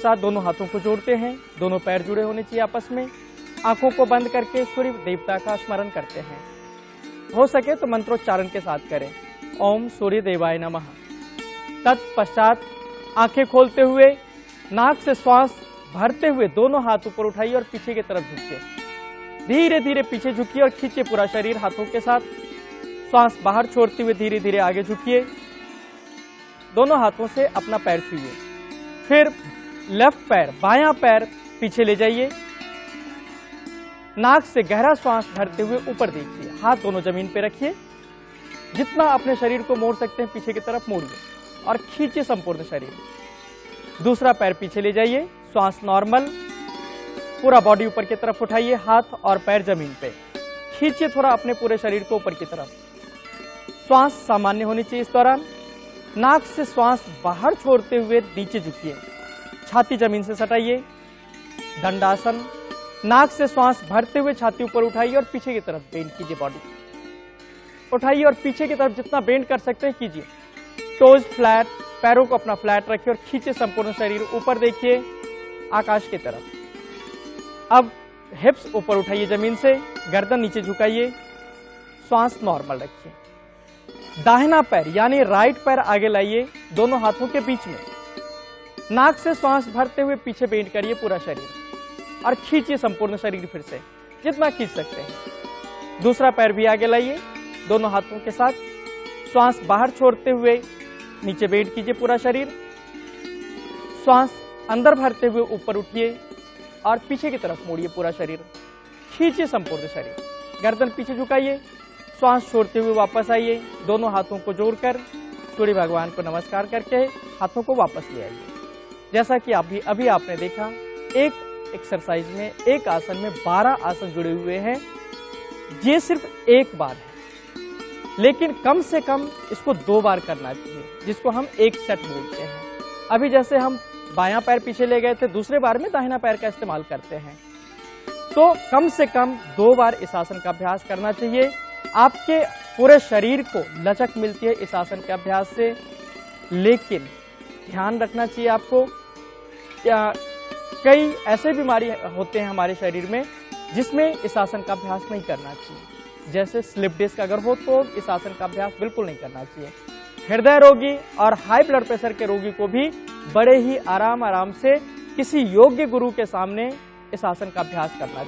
साथ दोनों हाथों को जोड़ते हैं, दोनों पैर जुड़े होने चाहिए आपस में। आंखों को बंद करके सूर्य देवता का स्मरण करते हैं। हो सके तो मंत्रोच्चारण के साथ करें, ओम सूर्य देवाय नमः। तत्पश्चात आंखें खोलते हुए नाक से श्वास भरते हुए दोनों हाथ ऊपर उठाइए और पीछे की तरफ झुकिए। धीरे धीरे पीछे झुकिए और खींचिए पूरा शरीर हाथों के साथ। श्वास बाहर छोड़ते हुए धीरे धीरे आगे झुकिए। दोनों हाथों से अपना पैर छूइए। फिर लेफ्ट पैर, बायां पैर पीछे ले जाइए। नाक से गहरा श्वास भरते हुए ऊपर देखिए। हाथ दोनों जमीन पे रखिए। जितना अपने शरीर को मोड़ सकते हैं पीछे की तरफ मोड़िए और खींचिए संपूर्ण शरीर। दूसरा पैर पीछे ले जाइए। श्वास नॉर्मल, पूरा बॉडी ऊपर की तरफ उठाइए। हाथ और पैर जमीन पे खींचिए थोड़ा अपने पूरे शरीर को ऊपर की तरफ। श्वास सामान्य होनी चाहिए इस दौरान। नाक से श्वास बाहर छोड़ते हुए नीचे झुकिए। छाती जमीन से सटाइए। दंडासन। नाक से श्वास भरते हुए छाती ऊपर उठाइए और पीछे की तरफ बेंड कीजिए। बॉडी उठाइए और पीछे की तरफ जितना बेंड कर सकते हैं कीजिए। टोज फ्लैट, पैरों को अपना फ्लैट रखिए और खींचे संपूर्ण शरीर ऊपर देखिए आकाश की तरफ। अब हिप्स ऊपर उठाइए जमीन से, गर्दन नीचे झुकाइए। श्वास नॉर्मल रखिए। दाहिना पैर यानी राइट पैर आगे लाइए दोनों हाथों के बीच में। नाक से श्वास भरते हुए पीछे बेंड करिए पूरा शरीर और खींचिए संपूर्ण शरीर फिर से जितना खींच सकते हैं। दूसरा पैर भी आगे लाइए दोनों हाथों के साथ। श्वास बाहर छोड़ते हुए नीचे बेंड कीजिए पूरा शरीर। श्वास अंदर भरते हुए ऊपर उठिए और पीछे की तरफ मोड़िए पूरा शरीर। खींचिए संपूर्ण शरीर। गर्दन पीछे झुकाइए। श्वास छोड़ते हुए वापस आइए। दोनों हाथों को जोड़कर सूर्य भगवान को नमस्कार करके हाथों को वापस ले आइए। जैसा कि अभी आपने देखा, एक एक्सरसाइज में, एक आसन में 12 आसन जुड़े हुए हैं। ये सिर्फ एक बार है, लेकिन कम से कम इसको 2 बार करना चाहिए, जिसको हम एक सेट बोलते हैं। अभी जैसे हम बायां पैर पीछे ले गए थे, दूसरे बार में दाहिना पैर का इस्तेमाल करते हैं। तो कम से कम 2 बार इस आसन का अभ्यास करना चाहिए। आपके पूरे शरीर को लचक मिलती है इस आसन के अभ्यास से। लेकिन ध्यान रखना चाहिए आपको, कई ऐसे बीमारी होते हैं हमारे शरीर में जिसमें इस आसन का अभ्यास नहीं करना चाहिए। जैसे स्लिप डिस्क अगर हो तो इस आसन का अभ्यास बिल्कुल नहीं करना चाहिए। हृदय रोगी और हाई ब्लड प्रेशर के रोगी को भी बड़े ही आराम से किसी योग्य गुरु के सामने इस आसन का अभ्यास करना चाहिए।